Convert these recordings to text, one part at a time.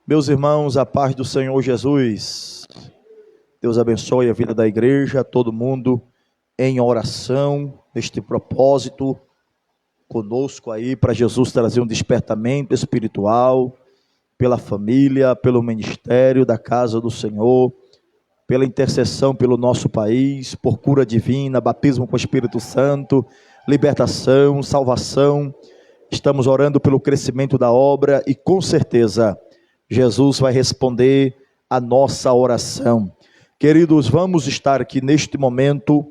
Meus irmãos, a paz do Senhor Jesus. Deus abençoe a vida da igreja, todo mundo em oração, neste propósito, conosco aí, para Jesus trazer um despertamento espiritual, pela família, pelo ministério da casa do Senhor, pela intercessão pelo nosso país, por cura divina, batismo com o Espírito Santo, libertação, salvação. Estamos orando pelo crescimento da obra e com certeza Jesus vai responder a nossa oração. Queridos, vamos estar aqui neste momento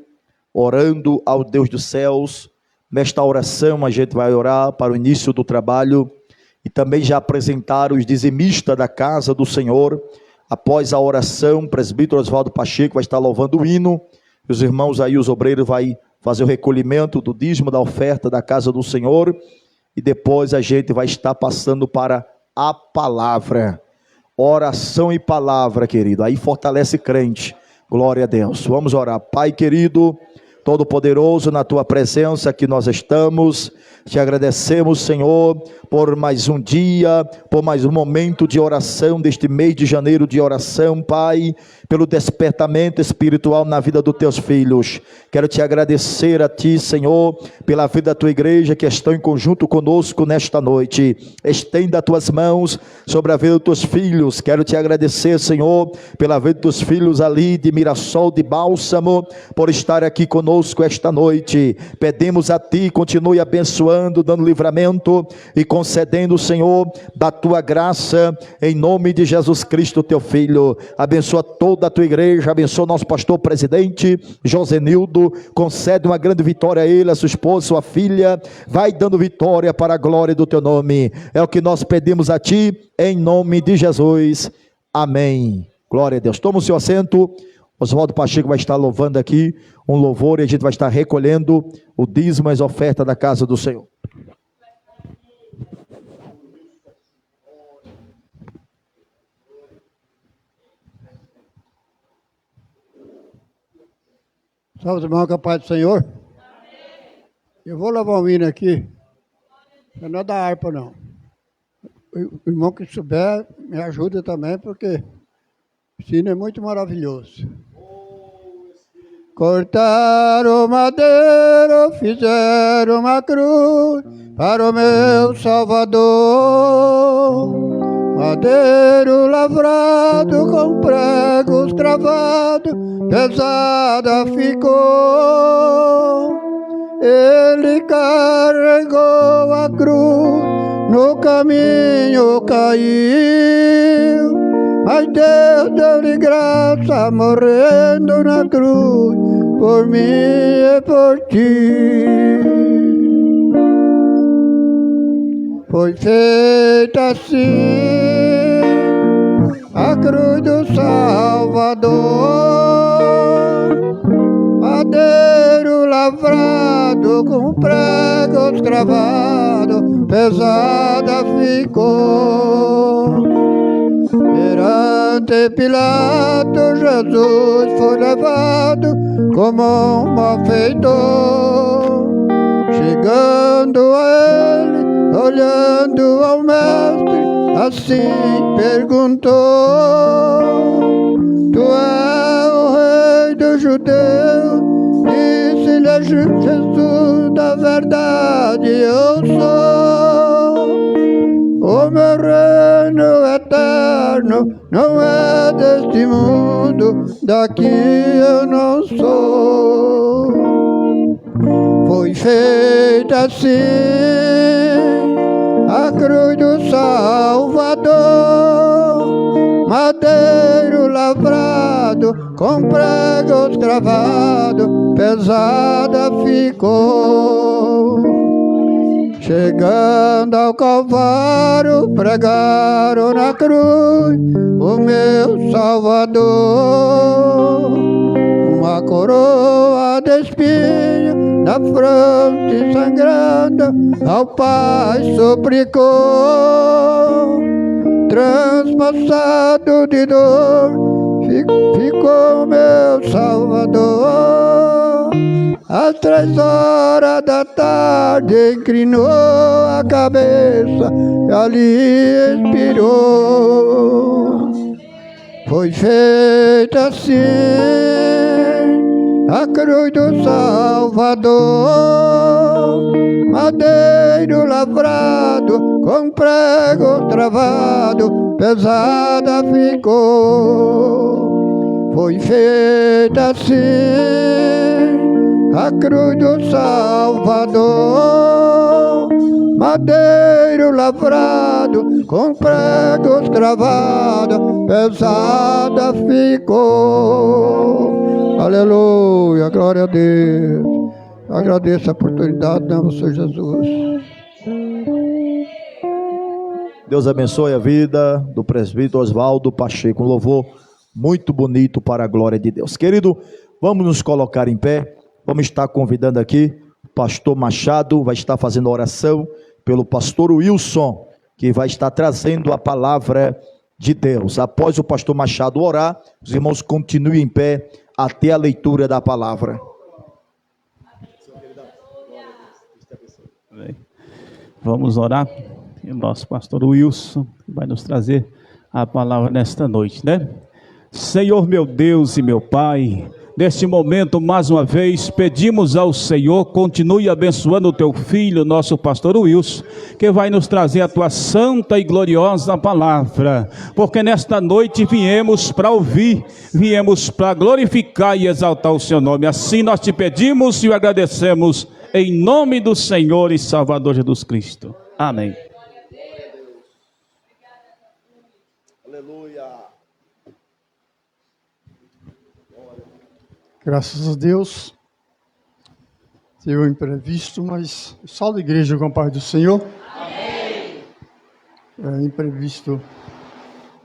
orando ao Deus dos céus. Nesta oração a gente vai orar para o início do trabalho e também já apresentar os dizimistas da casa do Senhor. Após a oração, o presbítero Oswaldo Pacheco vai estar louvando o hino. Os irmãos aí, os obreiros, vai fazer o recolhimento do dízimo da oferta da casa do Senhor. E depois a gente vai estar passando para a palavra, oração e palavra, querido, aí fortalece crente, glória a Deus. Vamos orar. Pai querido, Todo-Poderoso, na tua presença que nós estamos, te agradecemos, Senhor, por mais um dia, por mais um momento de oração, deste mês de janeiro de oração, Pai, pelo despertamento espiritual na vida dos teus filhos. Quero te agradecer a ti, Senhor, pela vida da tua igreja que estão em conjunto conosco nesta noite. Estenda as tuas mãos sobre a vida dos teus filhos. Quero te agradecer, Senhor, pela vida dos filhos ali de Mirassol, de Bálsamo, por estar aqui conosco esta noite. Pedimos a ti, continue abençoando, dando livramento e concedendo, Senhor, da tua graça, em nome de Jesus Cristo, teu filho. Abençoa toda a tua igreja, abençoa nosso pastor presidente Josenildo, concede uma grande vitória a ele, a sua esposa, sua filha. Vai dando vitória para a glória do teu nome. É o que nós pedimos a ti, em nome de Jesus. Amém. Glória a Deus. Toma o seu assento. Oswaldo Pacheco vai estar louvando aqui um louvor e a gente vai estar recolhendo o dízimo e as ofertas da casa do Senhor. Salve os irmãos, com a paz do Senhor. Amém. Eu vou levar um hino aqui, não é da harpa não. O irmão que souber, me ajuda também, porque esse hino é muito maravilhoso. Cortaram madeira, fizeram uma cruz para o meu Salvador. Madeiro lavrado com pregos cravados, pesada ficou. Ele carregou a cruz, no caminho caiu, mas Deus deu-lhe graça, morrendo na cruz, por mim e por ti. Foi feita assim a cruz do Salvador, madeiro lavrado com pregos cravados, pesada ficou. Perante Pilato, Jesus foi levado como um malfeitor. Chegando a ele, olhando ao mestre, assim perguntou: Tu és o rei dos judeus? Disse-lhe Jesus: Da verdade eu sou. O meu reino eterno não é deste mundo, daqui eu não sou. Foi feita assim a cruz do Salvador, madeiro lavrado com pregos cravados, pesada ficou. Chegando ao Calvário, pregaram na cruz o meu Salvador. Uma coroa de espinho na fronte sangrando, ao Pai suplicou. Transpassado de dor, ficou meu Salvador. Às 3 horas da tarde inclinou a cabeça e ali expirou. Foi feita assim a cruz do Salvador, madeiro lavrado com prego travado, pesada ficou. Foi feita assim a cruz do Salvador, madeiro lavrado com pregos cravados, pesada ficou. Aleluia, glória a Deus. Agradeço a oportunidade, né, Senhor Jesus. Deus abençoe a vida do presbítero Oswaldo Pacheco. Um louvor muito bonito para a glória de Deus. Querido, vamos nos colocar em pé. Vamos estar convidando aqui o pastor Machado, vai estar fazendo oração pelo pastor Wilson, que vai estar trazendo a palavra de Deus. Após o pastor Machado orar, os irmãos continuem em pé até a leitura da palavra. Vamos orar. E o nosso pastor Wilson vai nos trazer a palavra nesta noite, né? Senhor meu Deus e meu Pai, neste momento, mais uma vez, pedimos ao Senhor, continue abençoando o teu filho, nosso pastor Wilson, que vai nos trazer a tua santa e gloriosa palavra, porque nesta noite viemos para ouvir, viemos para glorificar e exaltar o seu nome. Assim nós te pedimos e o agradecemos, em nome do Senhor e Salvador Jesus Cristo. Amém. Graças a Deus, teve um imprevisto, mas salve a igreja com a paz do Senhor. Amém. Imprevisto,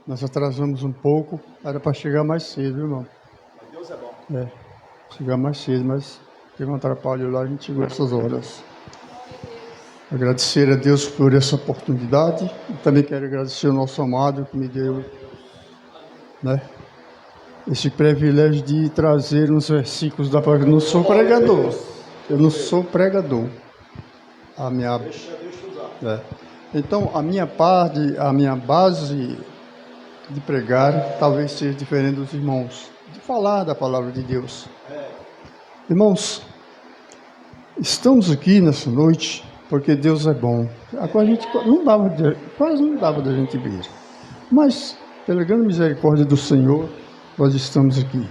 nós atrasamos um pouco, era para chegar mais cedo, irmão. Deus é bom. Chegar mais cedo, mas teve um atrapalho lá, a gente chegou essas horas. Agradecer a Deus por essa oportunidade, e também quero agradecer ao nosso amado que me deu, né, esse privilégio de trazer uns versículos da palavra. Eu não sou pregador. Então, a minha base de pregar talvez seja diferente dos irmãos, de falar da palavra de Deus. Irmãos, estamos aqui nessa noite porque Deus é bom. Agora a gente quase não dava da gente ver, mas pela grande misericórdia do Senhor, nós estamos aqui.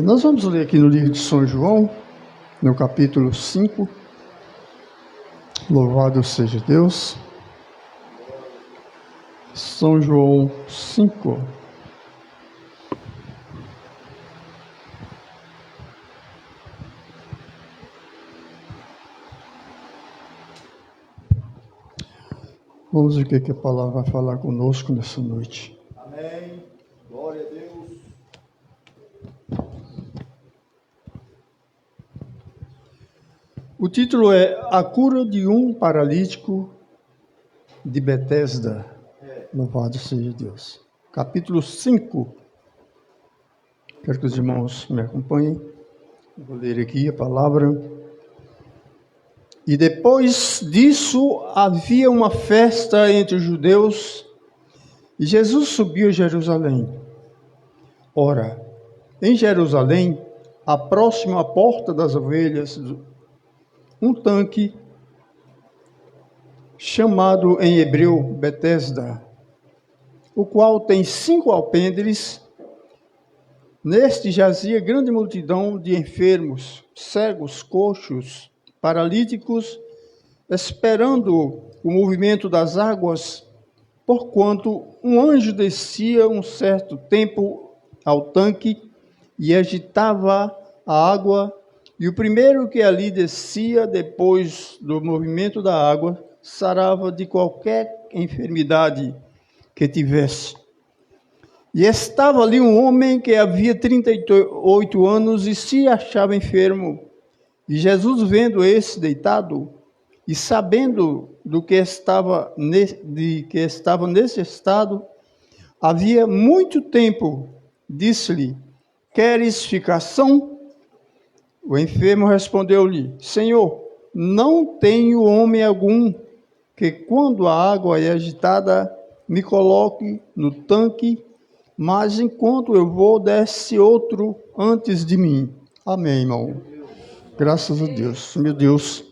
Nós vamos ler aqui no livro de São João, no capítulo 5. Louvado seja Deus. São João 5. Vamos ver o que a palavra vai falar conosco nessa noite. Amém. Glória a Deus. O título é A Cura de um Paralítico de Betesda. Louvado seja Deus. Capítulo 5. Quero que os irmãos me acompanhem. Vou ler aqui a palavra. E depois disso havia uma festa entre os judeus e Jesus subiu a Jerusalém. Ora, em Jerusalém, próximo à porta das ovelhas, um tanque chamado em hebreu Betesda, o qual tem 5 alpendres. Neste jazia grande multidão de enfermos, cegos, coxos, paralíticos, esperando o movimento das águas, porquanto um anjo descia um certo tempo ao tanque e agitava a água, e o primeiro que ali descia, depois do movimento da água, sarava de qualquer enfermidade que tivesse. E estava ali um homem que havia 38 anos e se achava enfermo. E Jesus, vendo esse deitado, e sabendo de que estava nesse estado, havia muito tempo, disse-lhe: queres ficar são? O enfermo respondeu-lhe: Senhor, não tenho homem algum que, quando a água é agitada, me coloque no tanque, mas enquanto eu vou, desce outro antes de mim. Amém, irmão. Graças a Deus. Meu Deus,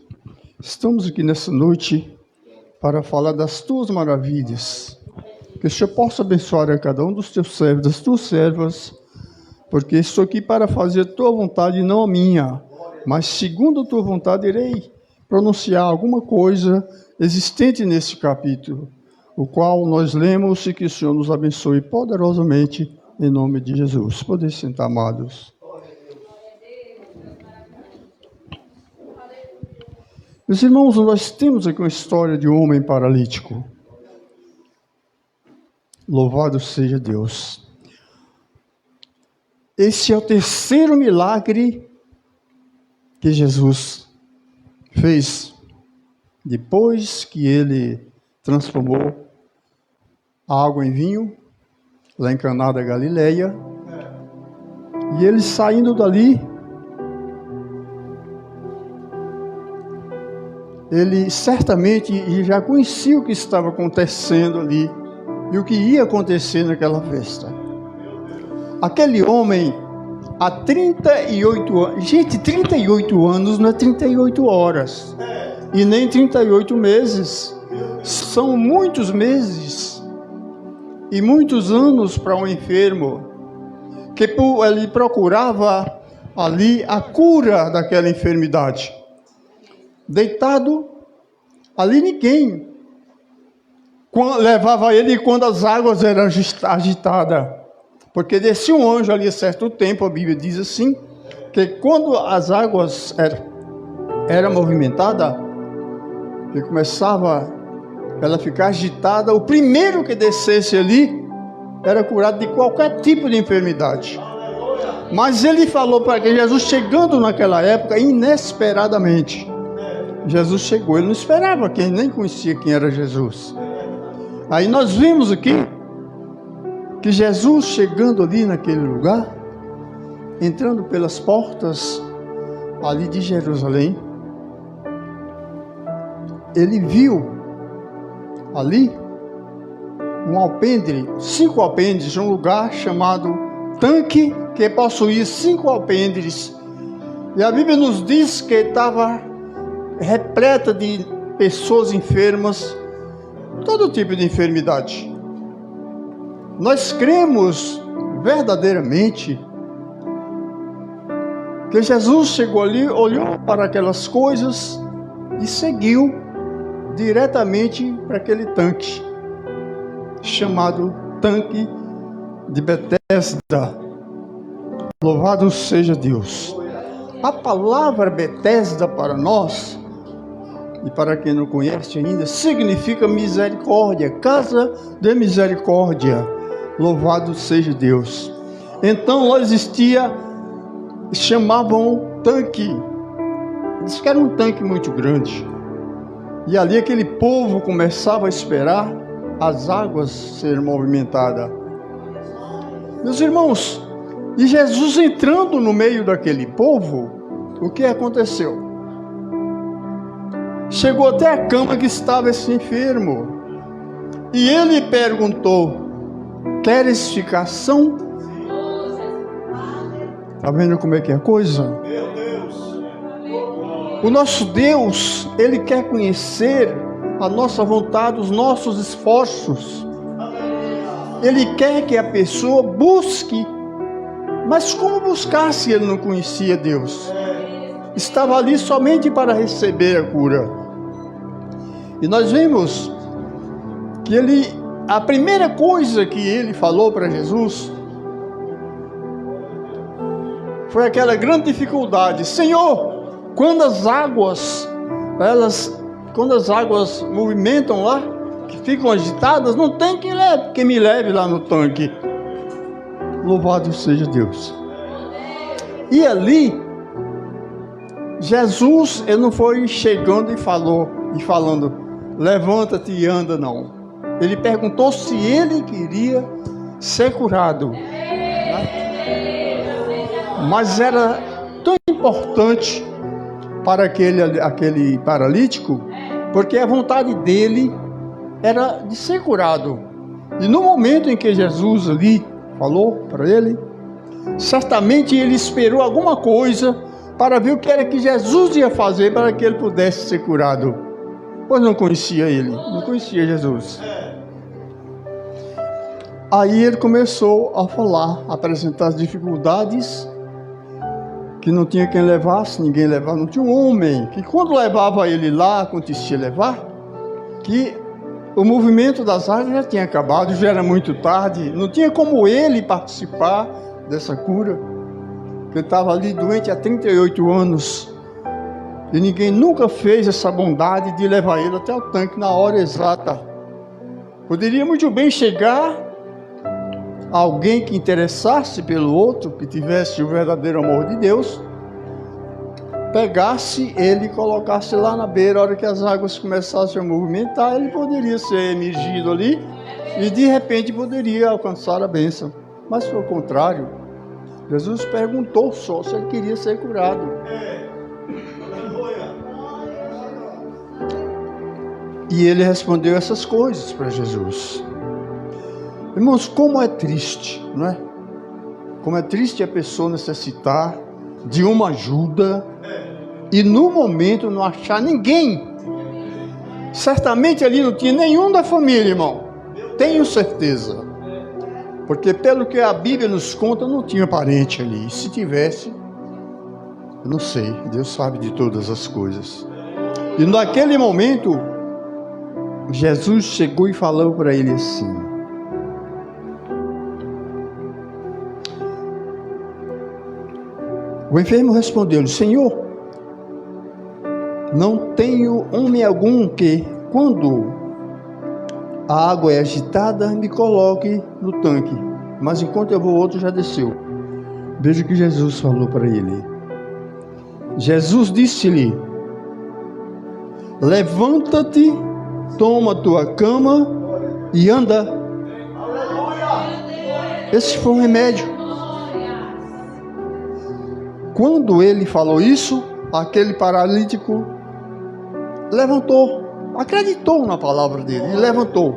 estamos aqui nessa noite para falar das tuas maravilhas. Que o Senhor possa abençoar a cada um dos teus servos, das tuas servas, porque estou aqui para fazer a tua vontade e não a minha. Mas segundo a tua vontade irei pronunciar alguma coisa existente nesse capítulo, o qual nós lemos, e que o Senhor nos abençoe poderosamente, em nome de Jesus. Podem sentar, amados. Meus irmãos, nós temos aqui uma história de um homem paralítico. Louvado seja Deus. Esse é o terceiro milagre que Jesus fez depois que ele transformou a água em vinho, lá em Caná da Galileia. E ele saindo dali, ele certamente já conhecia o que estava acontecendo ali e o que ia acontecer naquela festa. Aquele homem, há 38 anos, gente, 38 anos não é 38 horas, e nem 38 meses, são muitos meses e muitos anos para um enfermo, que ele procurava ali a cura daquela enfermidade. Deitado, ali ninguém levava ele quando as águas eram agitadas, porque descia um anjo ali a certo tempo, a Bíblia diz assim, que quando as águas eram movimentadas, que começava ela a ficar agitada, o primeiro que descesse ali era curado de qualquer tipo de enfermidade. Mas ele falou para que Jesus, chegando naquela época, inesperadamente, Jesus chegou, ele não esperava, quem nem conhecia quem era Jesus. Aí nós vimos aqui que Jesus, chegando ali naquele lugar, entrando pelas portas ali de Jerusalém, ele viu ali um alpendre, 5 alpendres, um lugar chamado tanque, que possuía 5 alpendres. E a Bíblia nos diz que estava repleta de pessoas enfermas, todo tipo de enfermidade. Nós cremos verdadeiramente que Jesus chegou ali, olhou para aquelas coisas e seguiu diretamente para aquele tanque, chamado tanque de Betesda. Louvado seja Deus. A palavra Betesda para nós, e para quem não conhece ainda, significa misericórdia, casa de misericórdia. Louvado seja Deus. Então lá existia, chamavam tanque, diz que era um tanque muito grande, e ali aquele povo começava a esperar as águas serem movimentadas. Meus irmãos, e Jesus entrando no meio daquele povo, o que aconteceu? Chegou até a cama que estava esse enfermo, e ele perguntou: queres ficar são? Está vendo como é que é a coisa? O nosso Deus, Ele quer conhecer a nossa vontade, os nossos esforços. Ele quer que a pessoa busque, mas como buscar se ele não conhecia Deus? Estava ali somente para receber a cura. E nós vimos que a primeira coisa que ele falou para Jesus foi aquela grande dificuldade: Senhor, quando as águas movimentam lá, que ficam agitadas, não tem que me leve lá no tanque. Louvado seja Deus. E ali, Jesus, ele não foi chegando e falando, levanta-te e anda, não. Ele perguntou se ele queria ser curado. Mas era tão importante para aquele paralítico, porque a vontade dele era de ser curado. E no momento em que Jesus ali falou para ele, certamente ele esperou alguma coisa para ver o que era que Jesus ia fazer para que ele pudesse ser curado, pois não conhecia ele, não conhecia Jesus. Aí ele começou a falar, a apresentar as dificuldades, que não tinha quem levasse, ninguém levava, não tinha um homem, que quando levava ele lá, acontecia levar, que o movimento das águas já tinha acabado, já era muito tarde, não tinha como ele participar dessa cura, porque ele estava ali doente há 38 anos, e ninguém nunca fez essa bondade de levar ele até o tanque na hora exata. Poderia muito bem chegar alguém que interessasse pelo outro, que tivesse o verdadeiro amor de Deus, pegasse ele e colocasse lá na beira. A hora que as águas começassem a movimentar, ele poderia ser emergido ali e de repente poderia alcançar a bênção. Mas foi o contrário. Jesus perguntou só se ele queria ser curado. E ele respondeu essas coisas para Jesus. Irmãos, como é triste, não é? Como é triste a pessoa necessitar de uma ajuda e no momento não achar ninguém. Certamente ali não tinha nenhum da família, irmão. Tenho certeza. Porque pelo que a Bíblia nos conta, não tinha parente ali. Se tivesse, eu não sei. Deus sabe de todas as coisas. E naquele momento, Jesus chegou e falou para ele assim: o enfermo respondeu-lhe: Senhor, não tenho homem algum que, quando a água é agitada, me coloque no tanque, mas enquanto eu vou, outro já desceu. Veja o que Jesus falou para ele. Jesus disse-lhe: levanta-te, toma tua cama e anda. Esse foi o remédio. Quando ele falou isso, aquele paralítico levantou, acreditou na palavra dele e levantou,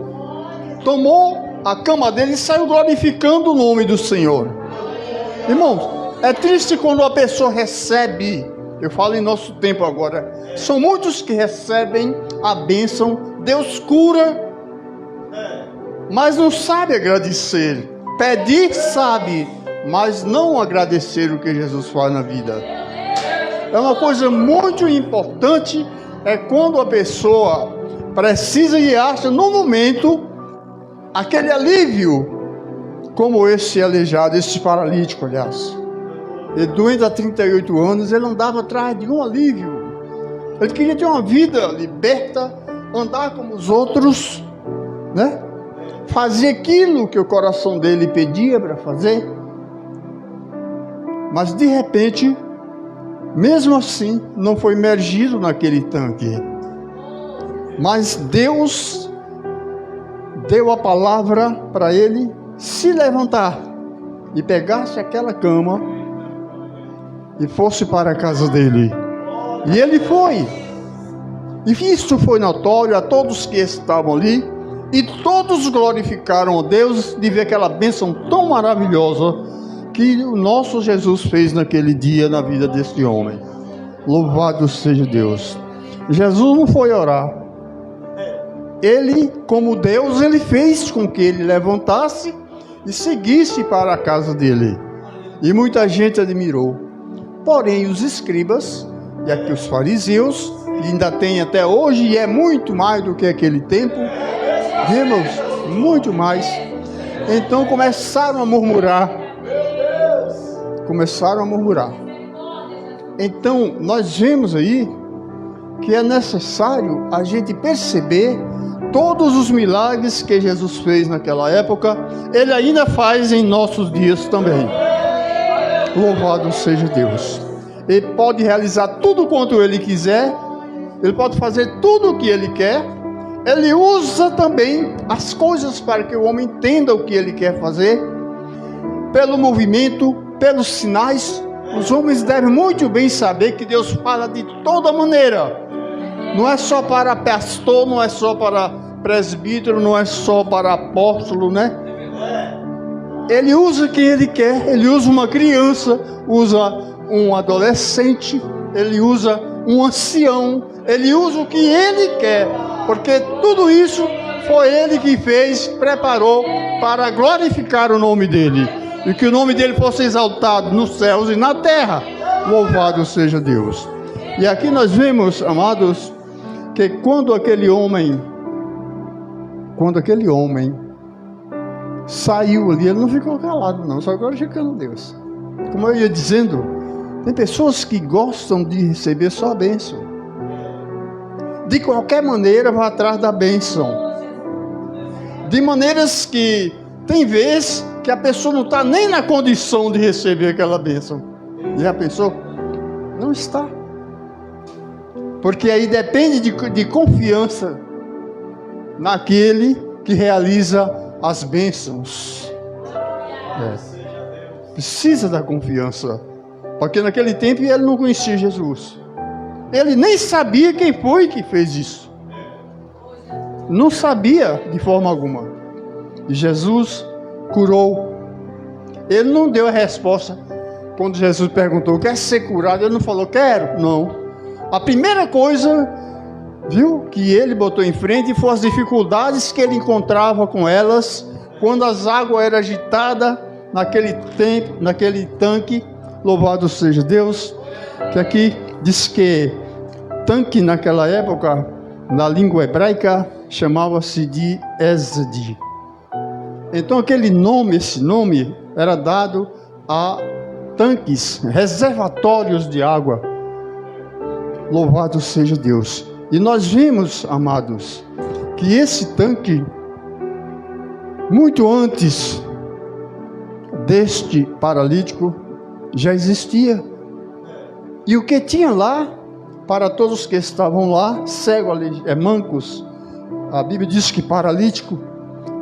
tomou a cama dele e saiu glorificando o nome do Senhor. Irmãos, é triste quando a pessoa recebe, eu falo em nosso tempo agora, são muitos que recebem a bênção, Deus cura, mas não sabe agradecer. Pedir sabe, mas não agradecer o que Jesus faz na vida. É uma coisa muito importante, é quando a pessoa precisa e acha no momento aquele alívio, como esse aleijado, esse paralítico, aliás. Ele doente há 38 anos, ele andava atrás de um alívio. Ele queria ter uma vida liberta, andar como os outros, né? Fazer aquilo que o coração dele pedia para fazer. Mas de repente, mesmo assim, não foi imergido naquele tanque. Mas Deus deu a palavra para ele se levantar e pegasse aquela cama e fosse para a casa dele. E ele foi. E isso foi notório a todos que estavam ali, e todos glorificaram a Deus de ver aquela bênção tão maravilhosa que o nosso Jesus fez naquele dia na vida desse homem. Louvado seja Deus. Jesus não foi orar. Ele, como Deus, ele fez com que ele levantasse e seguisse para a casa dele. E muita gente admirou. Porém, os escribas e aqui os fariseus, que ainda tem até hoje, e é muito mais do que aquele tempo, vemos muito mais. Então começaram a murmurar. Então nós vemos aí que é necessário a gente perceber todos os milagres que Jesus fez naquela época, ele ainda faz em nossos dias também. Louvado seja Deus. Ele pode realizar tudo quanto ele quiser, ele pode fazer tudo o que ele quer. Ele usa também as coisas para que o homem entenda o que ele quer fazer, pelo movimento, pelos sinais, Os homens devem muito bem saber que Deus fala de toda maneira. Não é só para pastor, não é só para presbítero, não é só para apóstolo, né? Ele usa quem Ele quer. Ele usa uma criança, usa um adolescente, Ele usa um ancião, Ele usa o que Ele quer, porque tudo isso foi Ele que fez, preparou para glorificar o nome dEle, e que o nome dEle fosse exaltado nos céus e na terra. Louvado seja Deus. E aqui nós vemos, amados, que quando aquele homem saiu ali, ele não ficou calado não, só glorificando Deus. Como eu ia dizendo, tem pessoas que gostam de receber só a bênção. De qualquer maneira, vai atrás da bênção. De maneiras que tem vezes que a pessoa não está nem na condição de receber aquela bênção. Já pensou? Não está. Porque aí depende de confiança naquele que realiza as bênçãos. Precisa da confiança. Porque naquele tempo ele não conhecia Jesus. Ele nem sabia quem foi que fez isso. Não sabia de forma alguma. E Jesus curou. Ele não deu a resposta. Quando Jesus perguntou, quer ser curado? Ele não falou, quero. Não. A primeira coisa, viu, que ele botou em frente foi as dificuldades que ele encontrava com elas, quando as águas eram agitadas naquele tanque. Louvado seja Deus, que aqui diz que tanque naquela época, na língua hebraica, chamava-se de Esed. Então esse nome era dado a tanques, reservatórios de água. Louvado seja Deus. E nós vimos, amados, que esse tanque, muito antes deste paralítico, já existia. E o que tinha lá, para todos os que estavam lá, cego, mancos, a Bíblia diz que paralítico,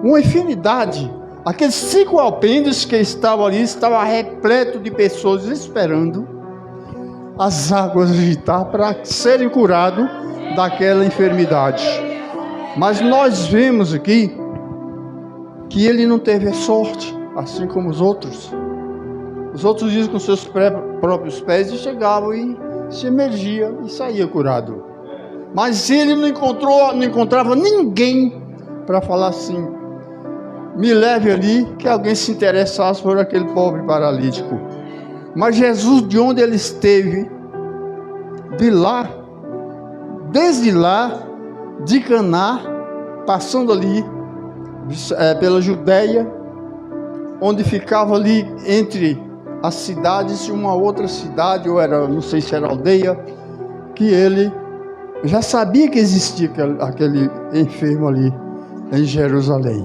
uma infinidade, aqueles 5 alpendres que estavam ali, estava repleto de pessoas esperando as águas agitar para serem curados daquela enfermidade. Mas nós vemos aqui que ele não teve sorte, assim como os outros. Os outros iam com seus próprios pés e chegavam e se emergia e saía curado. Mas ele não encontrava ninguém para falar assim, me leve ali, que alguém se interessasse por aquele pobre paralítico. Mas Jesus, de onde ele esteve, desde lá, de Caná, passando ali pela Judeia, onde ficava ali entre as cidades e uma outra cidade, ou era, não sei se era aldeia, que ele já sabia que existia aquele enfermo ali em Jerusalém.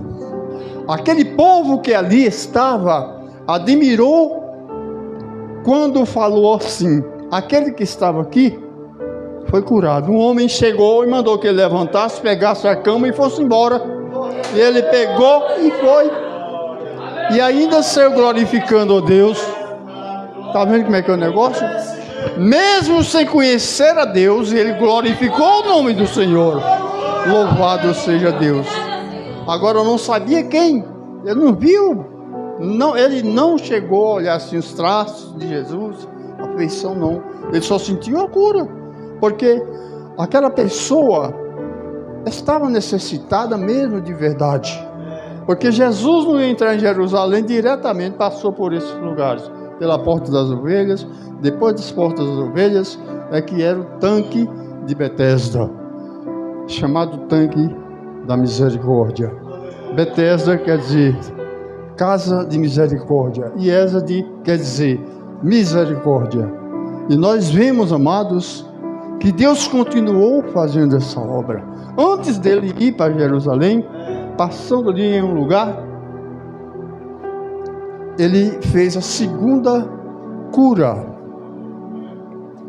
Aquele povo que ali estava admirou quando falou assim, aquele que estava aqui foi curado. Um homem chegou e mandou que ele levantasse, pegasse a cama e fosse embora. E ele pegou e foi. E ainda saiu glorificando a Deus. Está vendo como é que é o negócio? Mesmo sem conhecer a Deus, ele glorificou o nome do Senhor. Louvado seja Deus. Agora eu não sabia quem. Ele não viu. Não, ele não chegou a olhar assim os traços de Jesus, a feição não. Ele só sentiu a cura, porque aquela pessoa estava necessitada mesmo de verdade. Porque Jesus não ia entrar em Jerusalém diretamente, passou por esses lugares, pela porta das ovelhas. Depois das portas das ovelhas é que era o tanque de Betesda, chamado tanque da misericórdia. Betesda quer dizer casa de misericórdia, e Esed quer dizer misericórdia. E nós vemos, amados, que Deus continuou fazendo essa obra. Antes dele ir para Jerusalém, passando ali em um lugar, ele fez a segunda cura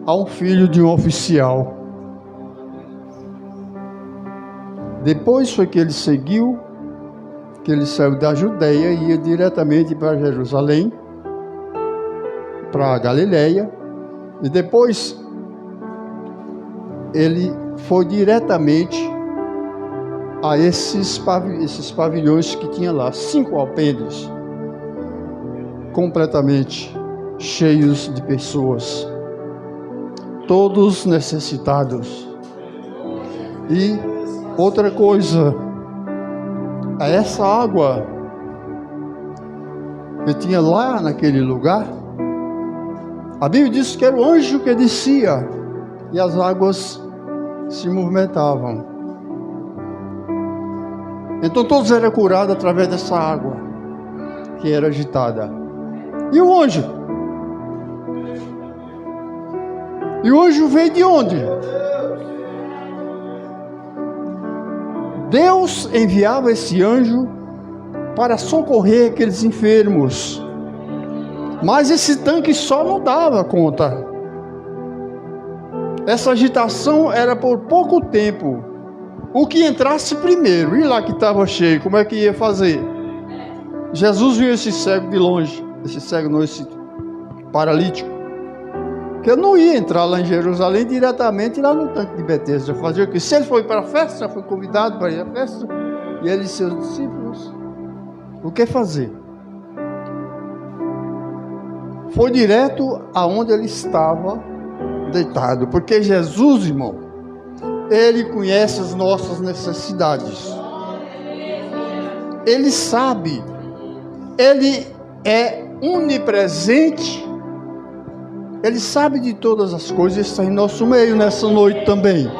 a um filho de um oficial. Depois foi que ele seguiu, que ele saiu da Judeia e ia diretamente para Jerusalém. para a Galileia, e depois ele foi diretamente a esses pavilhões que tinha lá, 5 alpendres, completamente cheios de pessoas, todos necessitados. E outra coisa, essa água que tinha lá naquele lugar, a Bíblia diz que era o anjo que descia e as águas se movimentavam. Então todos eram curados através dessa água que era agitada. E o anjo? E o anjo veio de onde? Deus enviava esse anjo para socorrer aqueles enfermos. Mas esse tanque só não dava conta. Essa agitação era por pouco tempo. O que entrasse primeiro, e lá que estava cheio, como é que ia fazer? Jesus viu esse cego de longe, esse paralítico, que eu não ia entrar lá em Jerusalém diretamente lá no tanque de Betesda, fazer o que? Se ele foi para a festa, foi convidado para ir à festa, e ele e seus discípulos, o que fazer? Foi direto aonde ele estava deitado, porque Jesus, irmão, ele conhece as nossas necessidades, ele sabe, ele é onipresente, ele sabe de todas as coisas, está em nosso meio nessa noite também.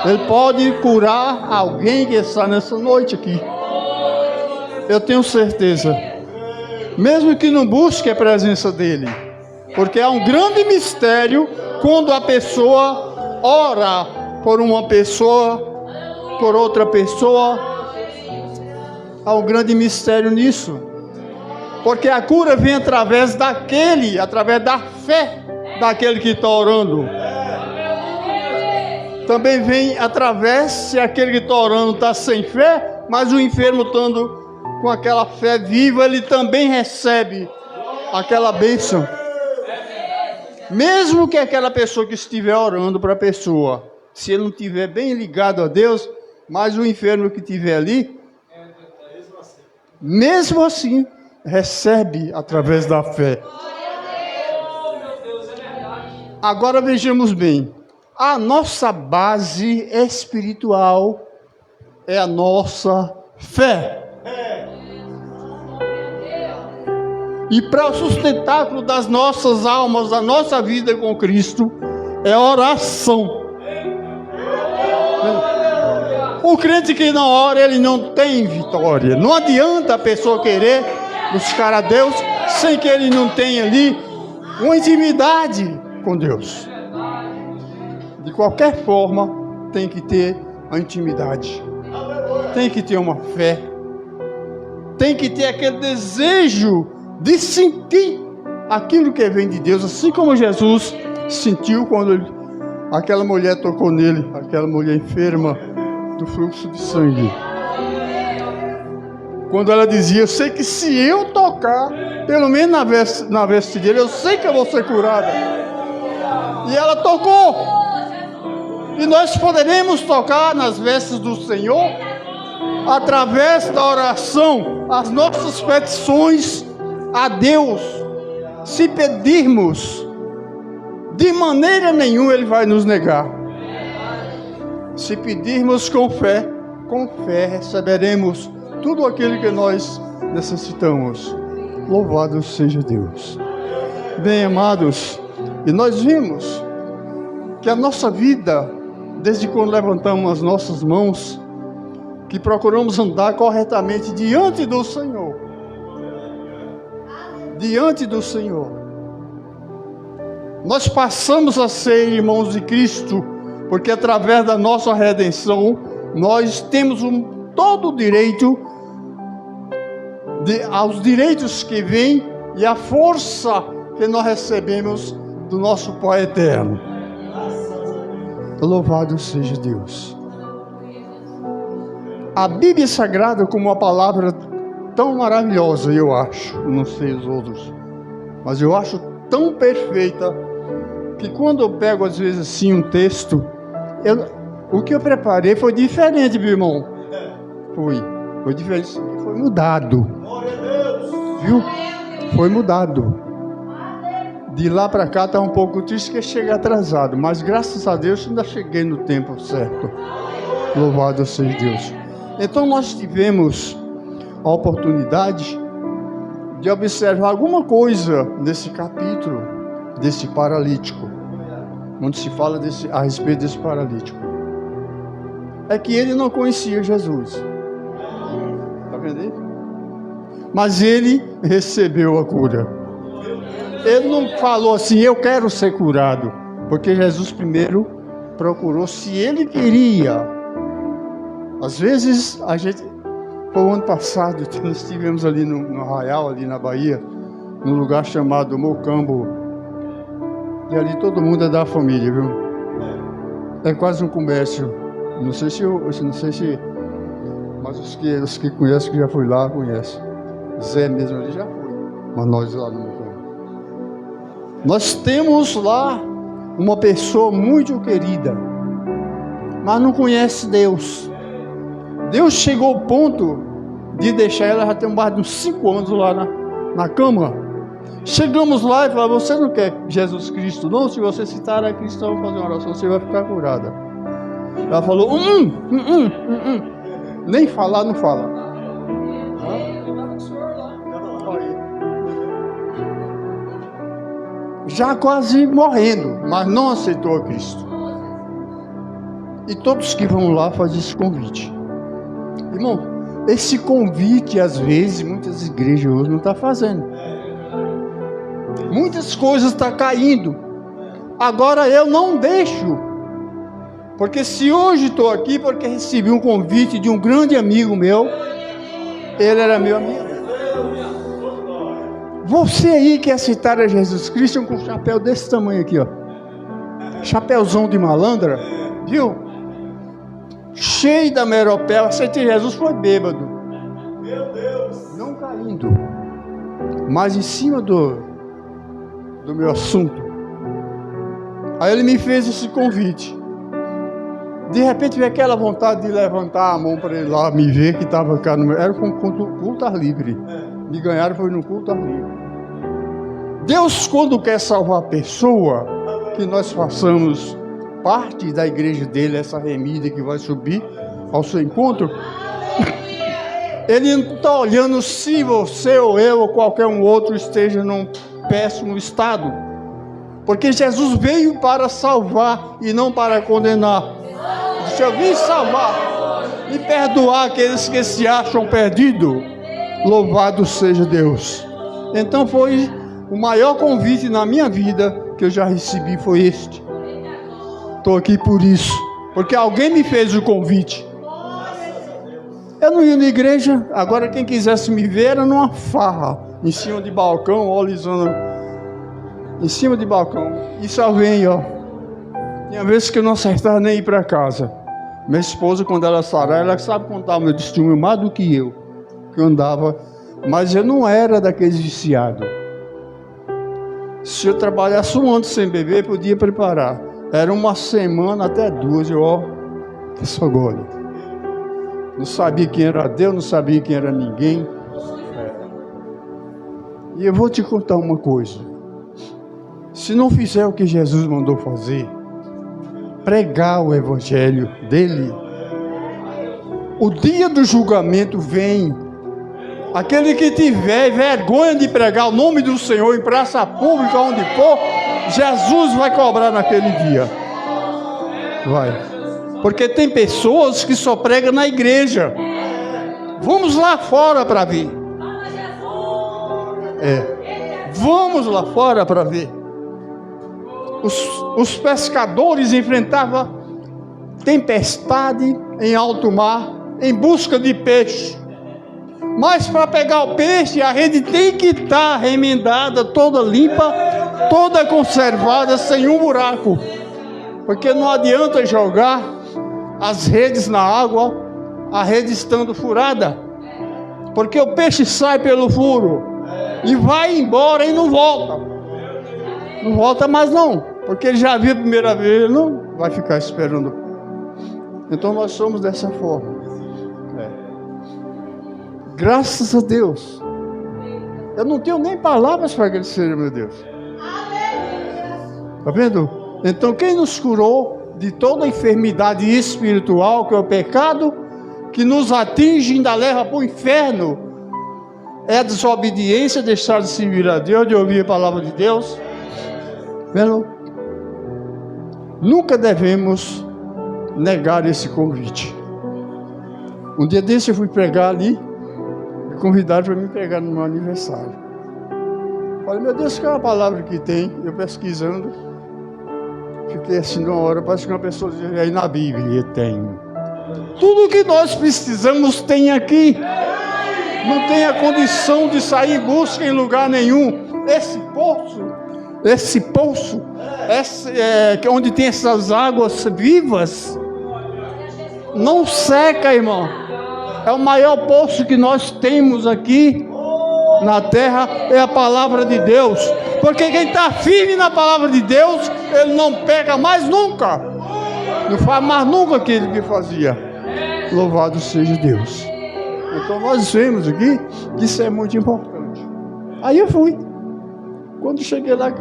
Ele pode curar alguém que está nessa noite aqui, eu tenho certeza, mesmo que não busque a presença dele, porque há um grande mistério quando a pessoa ora por uma pessoa, por outra pessoa. Há um grande mistério nisso, porque a cura vem através da fé daquele que está orando. Também vem através, se aquele que está orando está sem fé, mas o enfermo estando com aquela fé viva, ele também recebe aquela bênção. Mesmo que aquela pessoa que estiver orando para a pessoa, se ele não estiver bem ligado a Deus, mas o enfermo que estiver ali, mesmo assim, recebe através da fé. Agora vejamos bem, a nossa base espiritual é a nossa fé. E para o sustentáculo das nossas almas, da nossa vida com Cristo, é oração. O crente que não ora, ele não tem vitória. Não adianta a pessoa querer buscar a Deus sem que ele não tenha ali uma intimidade com Deus. De qualquer forma, tem que ter a intimidade. Tem que ter uma fé. Tem que ter aquele desejo de sentir aquilo que vem de Deus, assim como Jesus sentiu quando aquela mulher tocou nele, aquela mulher enferma do fluxo de sangue. Quando ela dizia, eu sei que se eu tocar, pelo menos na veste dele, eu sei que eu vou ser curada. E ela tocou. E nós poderemos tocar nas vestes do Senhor através da oração, as nossas petições a Deus. Se pedirmos, de maneira nenhuma Ele vai nos negar. Se pedirmos com fé receberemos tudo aquilo que nós necessitamos. Louvado seja Deus. Bem, amados, e nós vimos que a nossa vida, desde quando levantamos as nossas mãos, que procuramos andar corretamente diante do Senhor. Diante do Senhor. Nós passamos a ser irmãos de Cristo, porque através da nossa redenção, nós temos todo o direito, aos direitos que vêm e a força que nós recebemos do nosso Pai eterno. Louvado seja Deus. A Bíblia Sagrada, como uma palavra tão maravilhosa, eu acho, não sei os outros, mas eu acho tão perfeita que quando eu pego às vezes assim um texto, o que eu preparei foi diferente, meu irmão. Foi diferente, foi mudado. Viu? Foi mudado. De lá para cá está um pouco triste que chega atrasado, mas graças a Deus ainda cheguei no tempo certo. Louvado seja Deus. Então nós tivemos a oportunidade de observar alguma coisa nesse capítulo desse paralítico, onde se fala a respeito desse paralítico. É que ele não conhecia Jesus. Está vendo aí? Mas ele recebeu a cura. Ele não falou assim, eu quero ser curado, porque Jesus primeiro procurou se ele queria. Às vezes a gente, foi o ano passado, nós estivemos ali no Arraial, ali na Bahia, num lugar chamado Mocambo, e ali todo mundo é da família, viu? É quase um comércio. Não sei se, mas os que conhecem, que já foi lá, conhecem. Zé mesmo ali já foi, mas nós lá no Mocambo. Nós temos lá uma pessoa muito querida, mas não conhece Deus. Deus chegou ao ponto de deixar ela, já tem mais de uns 5 anos lá na cama. Chegamos lá e falamos, você não quer Jesus Cristo? Não, se você citar a Cristo, eu vou fazer uma oração, você vai ficar curada. Ela falou, nem falar não fala. Já quase morrendo, mas não aceitou a Cristo. E todos que vão lá fazem esse convite. Irmão, esse convite, às vezes, muitas igrejas hoje não estão fazendo. Muitas coisas estão caindo. Agora eu não deixo. Porque se hoje estou aqui, porque recebi um convite de um grande amigo meu, ele era meu amigo. Você aí que aceitar a Jesus Cristo com um chapéu desse tamanho aqui, ó. Chapéuzão de malandra, viu? Cheio da meropela, aceitei Jesus, foi bêbado. Meu Deus! Não caindo, mas em cima do meu assunto. Aí ele me fez esse convite. De repente veio aquela vontade de levantar a mão para ele lá, me ver que estava cá no meu. Era um culto ar livre. Me ganharam, foi no culto ar livre. Deus, quando quer salvar a pessoa, que nós façamos parte da igreja dele, essa remida que vai subir ao seu encontro, ele não está olhando se você ou eu ou qualquer um outro esteja num péssimo estado, porque Jesus veio para salvar e não para condenar. Eu vim salvar e perdoar aqueles que se acham perdidos. Louvado seja Deus. Então foi o maior convite na minha vida que eu já recebi, foi este. Estou aqui por isso, porque alguém me fez o convite. Eu não ia na igreja, agora quem quisesse me ver era numa farra, em cima de balcão, ó, lisando, em cima de balcão. E só vem, ó. Tinha vezes que eu não acertava nem ir para casa. Minha esposa, quando ela sarar, ela sabe contar o meu testemunho mais do que eu, que eu andava, mas eu não era daqueles viciados. Se eu trabalhasse um ano sem beber, podia preparar. Era uma semana até 2, que só gole. Não sabia quem era Deus, não sabia quem era ninguém. E eu vou te contar uma coisa. Se não fizer o que Jesus mandou fazer, pregar o evangelho dele, o dia do julgamento vem. Aquele que tiver vergonha de pregar o nome do Senhor em praça pública, onde for, Jesus vai cobrar naquele dia. Vai. Porque tem pessoas que só pregam na igreja. Vamos lá fora para ver. Vamos lá fora para ver. Os pescadores enfrentavam tempestade em alto mar em busca de peixe. Mas para pegar o peixe, a rede tem que estar remendada, toda limpa, toda conservada, sem um buraco. Porque não adianta jogar as redes na água, a rede estando furada. Porque o peixe sai pelo furo e vai embora e não volta. Não volta mais não, porque ele já viu a primeira vez, ele não vai ficar esperando. Então nós somos dessa forma. Graças a Deus. Eu não tenho nem palavras para agradecer, meu Deus. Está vendo? Então quem nos curou de toda a enfermidade espiritual, que é o pecado, que nos atinge e ainda leva para o inferno, é a desobediência, deixar de servir a Deus, de ouvir a palavra de Deus. Vendo? Nunca devemos negar esse convite. Um dia desse eu fui pregar ali, me convidaram para me pregar no meu aniversário. Falei, meu Deus, que é uma palavra que tem? Eu pesquisando, fiquei assim uma hora, parece que uma pessoa dizia, aí na Bíblia tem. Tudo que nós precisamos tem aqui. Não tem a condição de sair em busca em lugar nenhum. Esse poço, onde tem essas águas vivas, não seca, irmão. É o maior poço que nós temos aqui na terra, é a palavra de Deus. Porque quem está firme na palavra de Deus, ele não peca mais nunca. Não faz mais nunca aquilo que fazia. Louvado seja Deus. Então nós vemos aqui que isso é muito importante. Aí eu fui. Quando cheguei lá,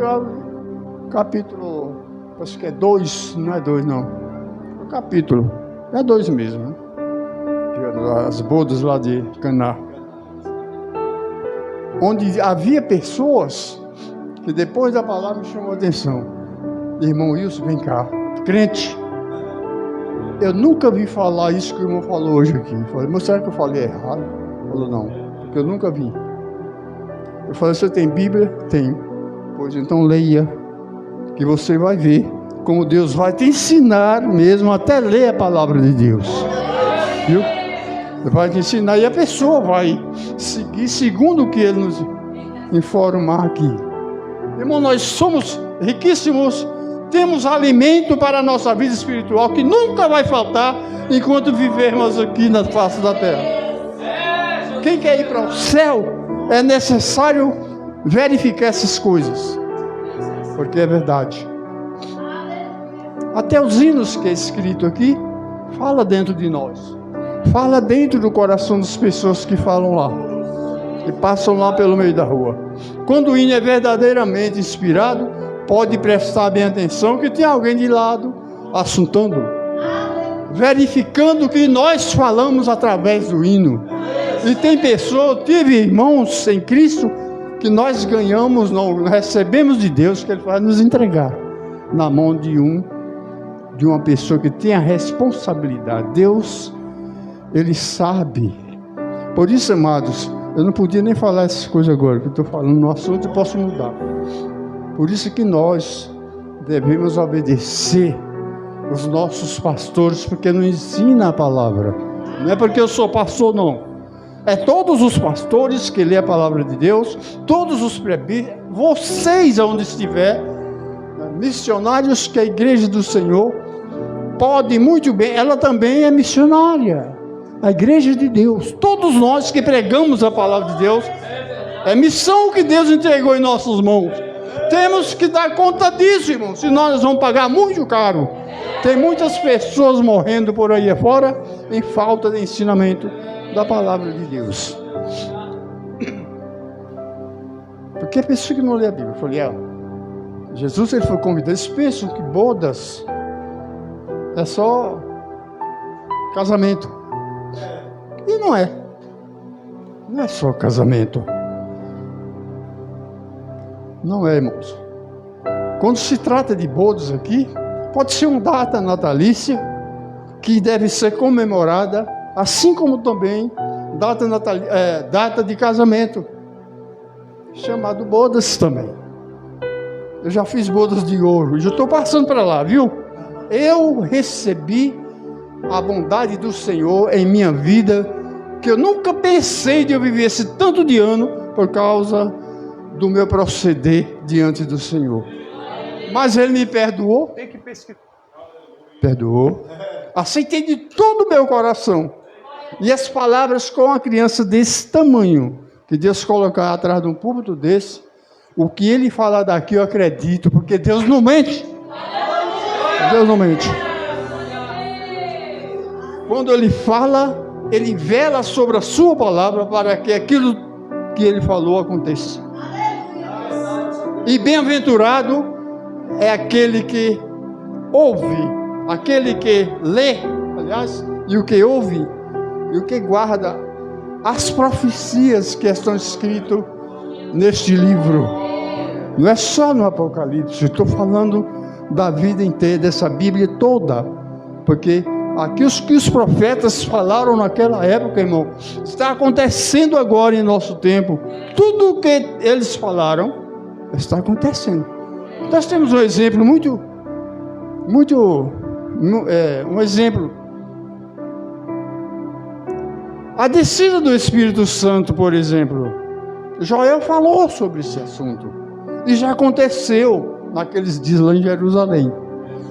capítulo, acho que é 2, não é 2 não. O capítulo, é 2 mesmo, né? As bodas lá de Caná. Onde havia pessoas que depois da palavra me chamou a atenção. Irmão Wilson, vem cá, crente. Eu nunca vi falar isso que o irmão falou hoje aqui. Eu falei, mas será que eu falei errado? Ele falou, não, porque eu nunca vi. Eu falei, você tem Bíblia? Tenho. Pois então leia, que você vai ver como Deus vai te ensinar mesmo até ler a palavra de Deus. Viu? Vai te ensinar e a pessoa vai seguir segundo o que Ele nos informar aqui. Irmão, nós somos riquíssimos, temos alimento para a nossa vida espiritual que nunca vai faltar enquanto vivermos aqui na face da terra. Quem quer ir para o céu, é necessário verificar essas coisas, porque é verdade. Até os hinos que é escrito aqui, fala dentro de nós, fala dentro do coração das pessoas que falam lá, que passam lá pelo meio da rua. Quando o hino é verdadeiramente inspirado, pode prestar bem atenção que tem alguém de lado assuntando, verificando o que nós falamos através do hino. E tem pessoas, tive irmãos em Cristo que nós ganhamos, não recebemos de Deus, que Ele vai nos entregar na mão de uma pessoa que tem a responsabilidade. Deus, Ele sabe. Por isso, amados, eu não podia nem falar essas coisas agora, que eu estou falando no assunto e posso mudar. Por isso que nós devemos obedecer os nossos pastores, porque nos ensina a palavra. Não é porque eu sou pastor, não. É todos os pastores que lê a palavra de Deus, todos os presbíteros, vocês aonde estiver, missionários que a igreja do Senhor pode muito bem, ela também é missionária, a igreja de Deus. Todos nós que pregamos a palavra de Deus, é missão que Deus entregou em nossas mãos. Temos que dar conta disso, irmão, senão nós vamos pagar muito caro. Tem muitas pessoas morrendo por aí afora em falta de ensinamento da palavra de Deus. Porque a pessoa que não lê a Bíblia, eu falei, Jesus, ele foi convidado, eles pensam que bodas é só casamento. E não é. Não é só casamento. Não é, irmãos. Quando se trata de bodas aqui, pode ser uma data natalícia que deve ser comemorada, assim como também data de casamento, chamado bodas também. Eu já fiz bodas de ouro, já estou passando para lá, viu? Eu recebi a bondade do Senhor em minha vida, que eu nunca pensei de eu viver esse tanto de ano por causa do meu proceder diante do Senhor. Mas Ele me perdoou. Tem que pesquisar. Perdoou. Aceitei de todo o meu coração. E as palavras com uma criança desse tamanho, que Deus colocar atrás de um púlpito desse, O que ele falar daqui eu acredito, porque Deus não mente. Deus não mente. Quando ele fala, ele vela sobre a sua palavra para que aquilo que ele falou aconteça. E bem-aventurado é aquele que ouve, aquele que lê, aliás, e o que ouve, e o que guarda as profecias que estão escritas neste livro. Não é só no Apocalipse, estou falando da vida inteira, dessa Bíblia toda, porque aqui os que os profetas falaram naquela época, irmão, está acontecendo agora em nosso tempo. Tudo o que eles falaram está acontecendo. Nós temos um exemplo um exemplo. A descida do Espírito Santo, por exemplo. Joel falou sobre esse assunto. E já aconteceu naqueles dias lá em Jerusalém.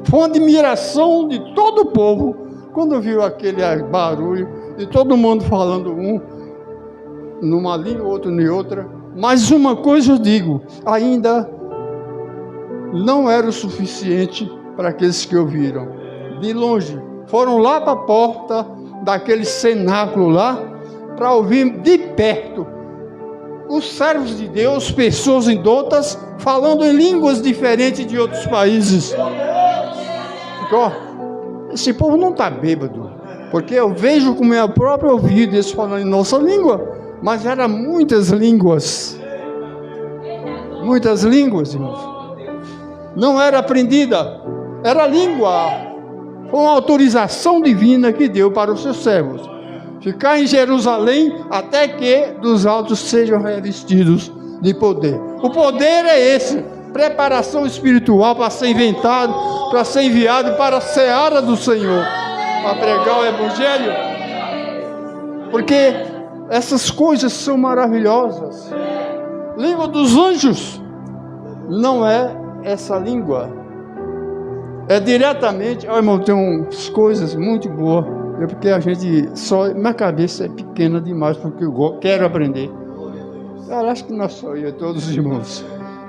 Foi uma admiração de todo o povo quando viu aquele barulho e todo mundo falando um numa língua, outro em outra. Mas uma coisa eu digo, ainda não era o suficiente para aqueles que ouviram. De longe, foram lá para a porta daquele cenáculo lá, para ouvir de perto os servos de Deus, pessoas indoutas, falando em línguas diferentes de outros países. Então, esse povo não está bêbado, porque eu vejo com meu próprio ouvido eles falando em nossa língua, mas eram muitas línguas, irmãos. Não era aprendida, era língua. Foi uma autorização divina que deu para os seus servos ficar em Jerusalém até que dos altos sejam revestidos de poder. O poder é esse, preparação espiritual para ser inventado, para ser enviado para a seara do Senhor, para pregar o Evangelho, porque essas coisas são maravilhosas. Língua dos anjos não é essa língua, é diretamente. Irmão, tem umas coisas muito boas. É porque a gente só, minha cabeça é pequena demais porque eu quero aprender. Eu acho que nós só todos os irmãos,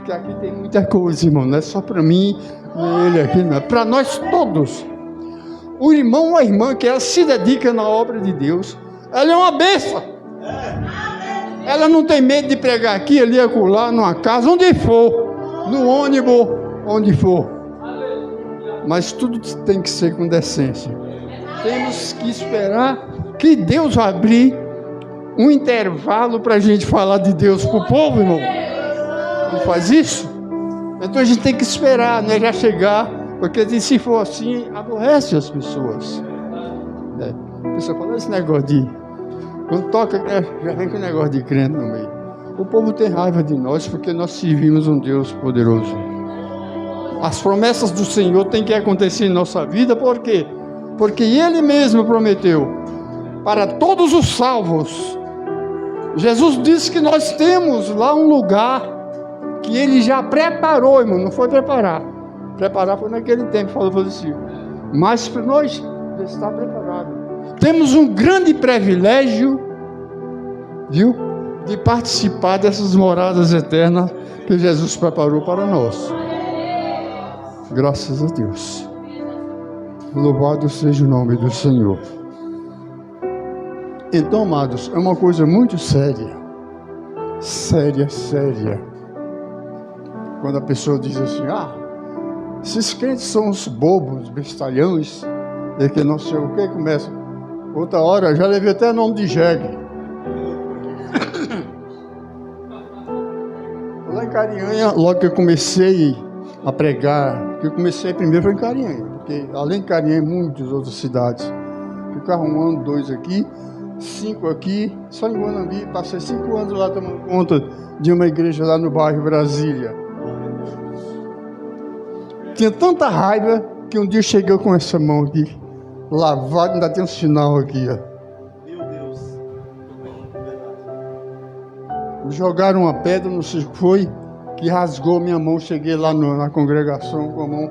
que aqui tem muita coisa, irmão, não é só para mim, ele aqui, não, para nós todos. O irmão ou a irmã que ela se dedica na obra de Deus, ela é uma bênção. Ela não tem medo de pregar aqui, ali, acolá, numa casa, onde for, no ônibus, onde for. Mas tudo tem que ser com decência. Temos que esperar que Deus vai abrir um intervalo para a gente falar de Deus para o povo, irmão. Não faz isso? Então a gente tem que esperar, né? Já chegar, porque se for assim, aborrece as pessoas. A pessoa fala esse negócio de... Quando toca, já vem com o negócio de crente no meio. O povo tem raiva de nós porque nós servimos um Deus poderoso. As promessas do Senhor têm que acontecer em nossa vida, por quê? Porque Ele mesmo prometeu para todos os salvos. Jesus disse que nós temos lá um lugar que Ele já preparou, irmão. Não foi preparar. Preparar foi naquele tempo, falou assim. Mas para nós já está preparado. Temos um grande privilégio, viu? De participar dessas moradas eternas que Jesus preparou para nós. Graças a Deus. Louvado seja o nome do Senhor. Então, amados, é uma coisa muito séria. Séria. Quando a pessoa diz assim, esses crentes são os bobos, bestalhões, e que não sei o que, começa. Outra hora, já levei até nome de jegue. Lá em Carinhanha, logo que eu comecei a pregar, que eu comecei primeiro foi em Carinhanha, porque além de Carinhanha, muitas outras cidades. Ficava 1 ano, 2 aqui, 5 aqui, só em Guanambi, passei 5 anos lá tomando conta de uma igreja lá no bairro Brasília. Tinha tanta raiva que um dia cheguei com essa mão aqui, lavada, ainda tem um sinal aqui, ó. Meu Deus. Jogaram uma pedra, não sei o que foi, que rasgou minha mão. Cheguei lá na congregação com a mão.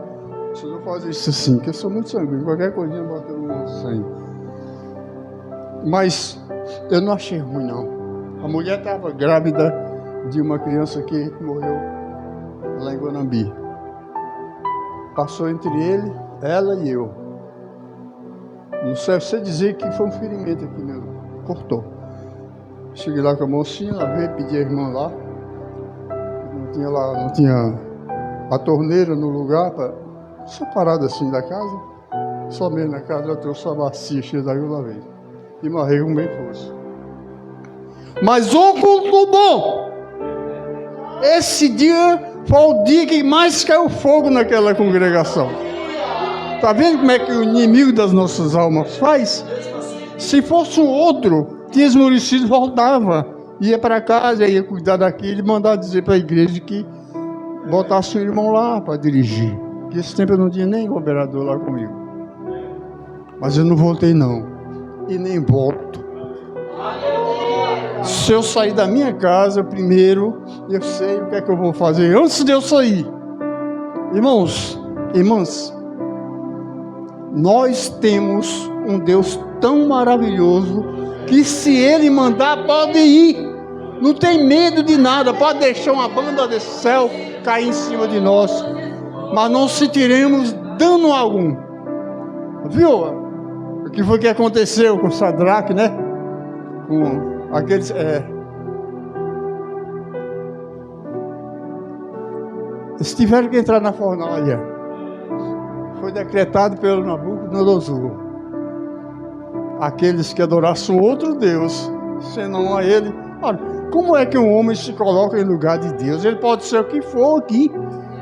Se eu fazer isso assim, que eu sou muito sanguíneo, qualquer coisinha bota no sangue. Mas eu não achei ruim, não. A mulher estava grávida de uma criança que morreu lá em Guanambi. Passou entre ele, ela e eu. Não serve você dizer que foi um ferimento aqui, meu. Cortou. Cheguei lá com a mocinha, lá veio, pedi a irmã lá. Não tinha a torneira no lugar, separado assim da casa. Só mesmo na casa, eu trouxe a bacia cheia da água, lavei. E morrei com bem força. Mas o culto bom! Esse dia foi o dia que mais caiu fogo naquela congregação. Está vendo como é que o inimigo das nossas almas faz? Se fosse um outro, tinha esmorecido, voltava. Ia para casa, ia cuidar daquilo e mandar dizer para a igreja que botasse o irmão lá para dirigir. Porque esse tempo eu não tinha nem governador lá comigo. Mas eu não voltei não. E nem volto. Se eu sair da minha casa primeiro, eu sei o que é que eu vou fazer antes de eu sair. Irmãs, nós temos um Deus tão maravilhoso que se Ele mandar, pode ir. Não tem medo de nada, pode deixar uma banda de céu cair em cima de nós, mas não sentiremos dano algum. Viu? O que foi que aconteceu com Sadraque, né? Com aqueles... Eles tiveram que entrar na fornalha. Foi decretado pelo Nabucodonosor. Aqueles que adorassem outro Deus, senão a ele. Olha, como é que um homem se coloca em lugar de Deus? Ele pode ser o que for aqui.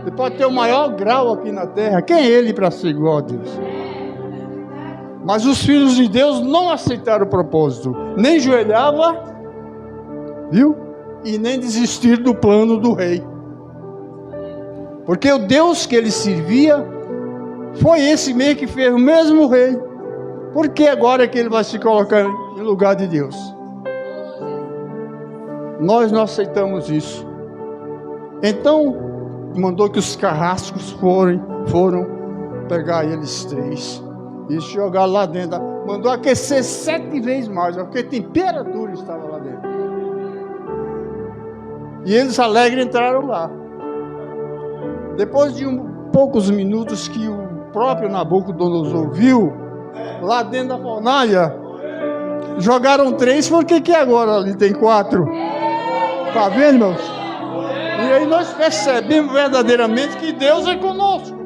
Ele pode ter o maior grau aqui na terra. Quem é ele para ser igual a Deus? Mas os filhos de Deus não aceitaram o propósito. Nem joelhava, viu? E nem desistir do plano do rei. Porque o Deus que ele servia foi esse mesmo que fez o mesmo rei. Por que agora é que ele vai se colocar em lugar de Deus? Nós não aceitamos isso. Então, mandou que os carrascos foram pegar eles 3 e jogar lá dentro. Mandou aquecer 7 vezes mais, porque a temperatura estava lá dentro. E eles alegres entraram lá. Depois de poucos minutos que o próprio Nabucodonosor viu, lá dentro da fornalha, jogaram 3, por que agora ali tem 4? Está vendo, irmãos? E aí nós percebemos verdadeiramente que Deus é conosco.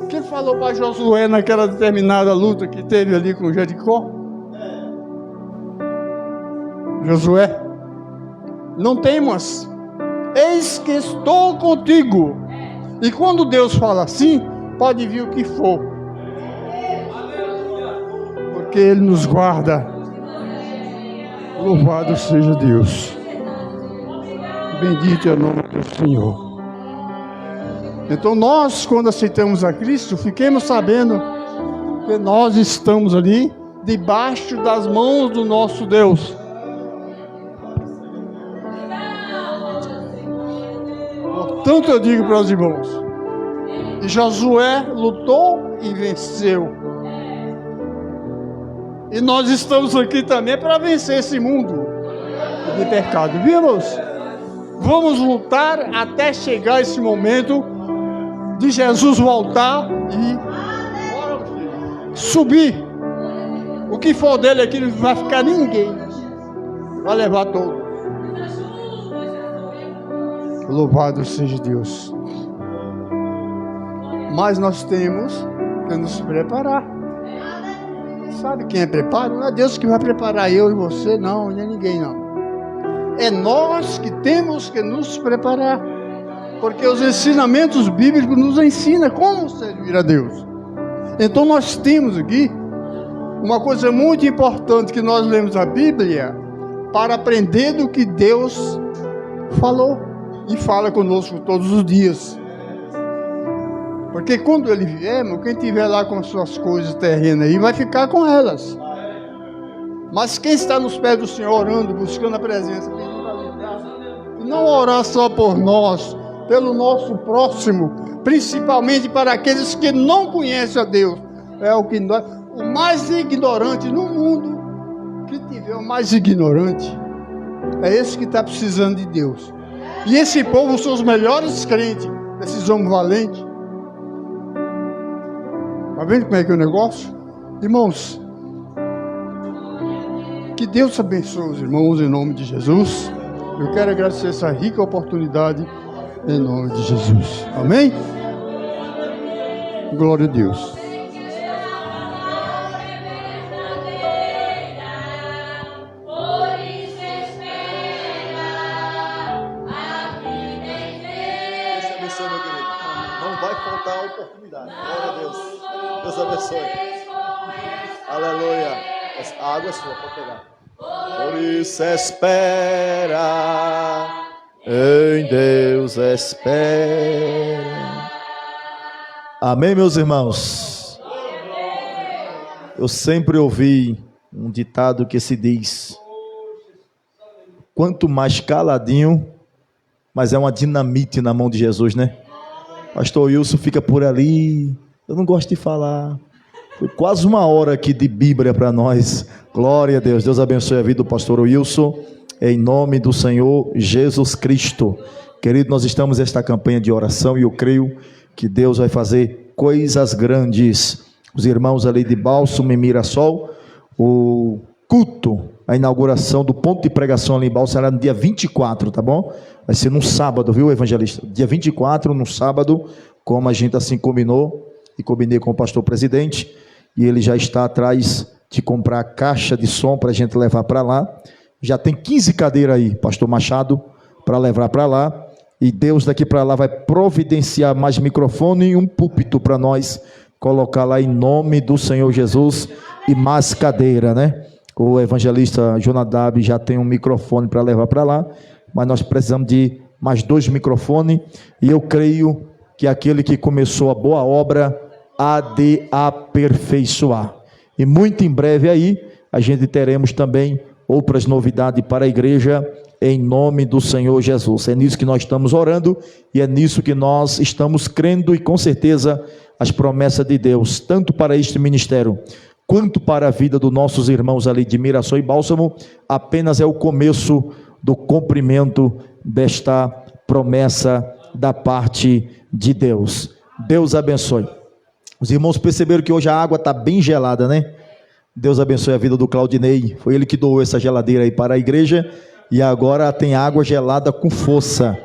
O que ele falou para Josué naquela determinada luta que teve ali com Jericó? Josué, não temas, eis que estou contigo. E quando Deus fala assim, pode vir o que for, porque Ele nos guarda. Louvado seja Deus. Bendito é o nome do Senhor. Então nós, quando aceitamos a Cristo, fiquemos sabendo que nós estamos ali debaixo das mãos do nosso Deus. Portanto eu digo para os irmãos, e Josué lutou e venceu. E nós estamos aqui também para vencer esse mundo de pecado, viu, irmãos? Vamos lutar até chegar esse momento de Jesus voltar e subir. O que for dele aqui não vai ficar ninguém, vai levar todo. Louvado seja Deus. Mas nós temos que nos preparar. Sabe quem é preparo? Não é Deus que vai preparar eu e você, não, nem ninguém, não. É nós que temos que nos preparar. Porque os ensinamentos bíblicos nos ensinam como servir a Deus. Então nós temos aqui uma coisa muito importante, que nós lemos a Bíblia para aprender do que Deus falou e fala conosco todos os dias. Porque quando Ele vier, quem estiver lá com as suas coisas terrenas aí, vai ficar com elas. Mas quem está nos pés do Senhor orando, buscando a presença, pedindo a liberdade, e não orar só por nós, pelo nosso próximo, principalmente para aqueles que não conhecem a Deus, é o mais ignorante no mundo, que tiver o mais ignorante, É esse que está precisando de Deus. E esse povo são os melhores crentes, esses homens valentes. Está vendo como é que é o negócio? Irmãos, que Deus abençoe os irmãos em nome de Jesus. Eu quero agradecer essa rica oportunidade em nome de Jesus. Amém? Glória a Deus. Deus abençoe. Aleluia. A água é sua, pode pegar. Por isso espera, em Deus espera. Amém, meus irmãos? Eu sempre ouvi um ditado que se diz: quanto mais caladinho, mas é uma dinamite na mão de Jesus, né? Pastor Wilson fica por ali. Eu não gosto de falar. Foi quase uma hora aqui de Bíblia para nós. Glória a Deus. Deus abençoe a vida do pastor Wilson, em nome do Senhor Jesus Cristo. Querido, nós estamos nesta campanha de oração e eu creio que Deus vai fazer coisas grandes. Os irmãos ali de Bálsamo e Mirassol, o culto, a inauguração do ponto de pregação ali em Bálsamo será no dia 24, tá bom? Vai ser no sábado, viu, evangelista? Dia 24, no sábado, como a gente assim combinou. E combinei com o pastor presidente, e ele já está atrás de comprar a caixa de som para a gente levar para lá. Já tem 15 cadeiras aí, pastor Machado, para levar para lá, e Deus daqui para lá vai providenciar mais microfone e um púlpito para nós colocar lá em nome do Senhor Jesus, e mais cadeira, né? O evangelista Jonadab já tem um microfone para levar para lá, mas nós precisamos de mais 2 microfones, e eu creio que aquele que começou a boa obra há de aperfeiçoar. E muito em breve aí, a gente teremos também outras novidades para a igreja, em nome do Senhor Jesus. É nisso que nós estamos orando, e é nisso que nós estamos crendo, e com certeza as promessas de Deus, tanto para este ministério, quanto para a vida dos nossos irmãos ali de Mirassol e Bálsamo, apenas é o começo do cumprimento desta promessa da parte de Deus. Deus abençoe. Os irmãos perceberam que hoje a água está bem gelada, né? Deus abençoe a vida do Claudinei. Foi ele que doou essa geladeira aí para a igreja, e agora tem água gelada com força.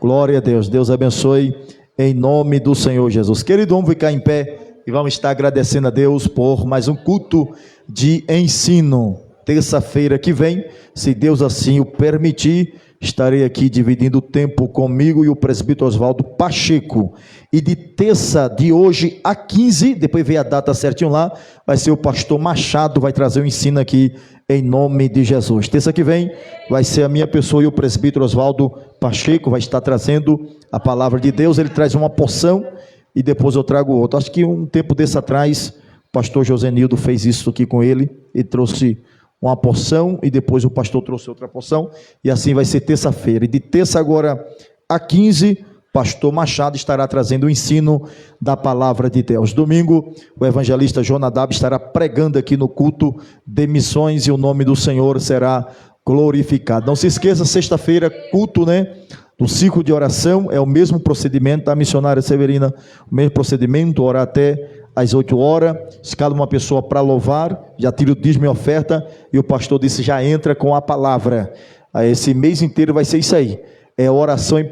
Glória a Deus. Deus abençoe em nome do Senhor Jesus. Querido, vamos ficar em pé e vamos estar agradecendo a Deus por mais um culto de ensino. Terça-feira que vem, se Deus assim o permitir, estarei aqui dividindo o tempo comigo e o presbítero Oswaldo Pacheco. E de terça de hoje a 15, depois vem a data certinho lá, vai ser o pastor Machado, vai trazer o ensino aqui em nome de Jesus. Terça que vem vai ser a minha pessoa e o presbítero Oswaldo Pacheco vai estar trazendo a palavra de Deus. Ele traz uma porção e depois eu trago outra. Acho que um tempo desse atrás, o pastor Josenildo fez isso aqui com ele e trouxe uma porção, e depois o pastor trouxe outra porção, e assim vai ser terça-feira. E de terça agora a 15, pastor Machado estará trazendo o ensino da palavra de Deus. Domingo, o evangelista Jonadab estará pregando aqui no culto de missões, e o nome do Senhor será glorificado. Não se esqueça, sexta-feira, culto, né? Do ciclo de oração, é o mesmo procedimento da missionária Severina, o mesmo procedimento, orar até às 8 horas, escala uma pessoa para louvar, já tira o dízimo e oferta, e o pastor disse, já entra com a palavra. Esse mês inteiro vai ser isso aí, é oração em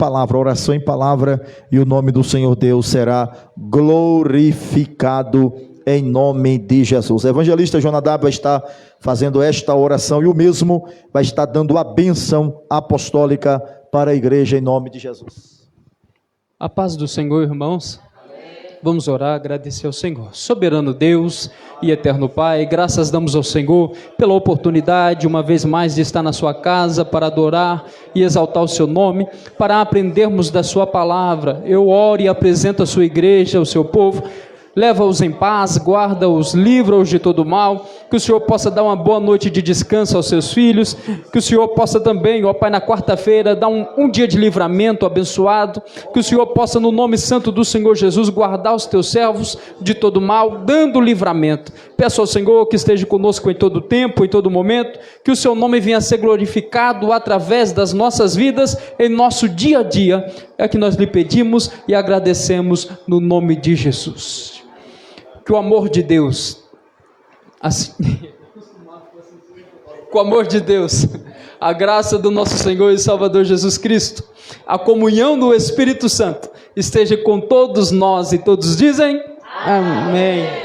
palavra, e o nome do Senhor Deus será glorificado em nome de Jesus. O evangelista Jonadab vai estar fazendo esta oração, e o mesmo vai estar dando a bênção apostólica para a igreja em nome de Jesus. A paz do Senhor, irmãos. Vamos orar, agradecer ao Senhor. Soberano Deus e eterno Pai, graças damos ao Senhor pela oportunidade, uma vez mais, de estar na sua casa para adorar e exaltar o seu nome, para aprendermos da sua palavra. Eu oro e apresento a sua igreja, o seu povo, leva-os em paz, guarda-os, livra-os de todo mal, que o Senhor possa dar uma boa noite de descanso aos seus filhos, que o Senhor possa também, ó Pai, na quarta-feira, dar um dia de livramento abençoado, que o Senhor possa, no nome santo do Senhor Jesus, guardar os teus servos de todo mal, dando livramento. Peço ao Senhor que esteja conosco em todo tempo, em todo momento, que o seu nome venha a ser glorificado através das nossas vidas, em nosso dia a dia. É que nós lhe pedimos e agradecemos no nome de Jesus. Que o amor de Deus, com o amor de Deus, a graça do nosso Senhor e Salvador Jesus Cristo, a comunhão do Espírito Santo, esteja com todos nós, e todos dizem amém.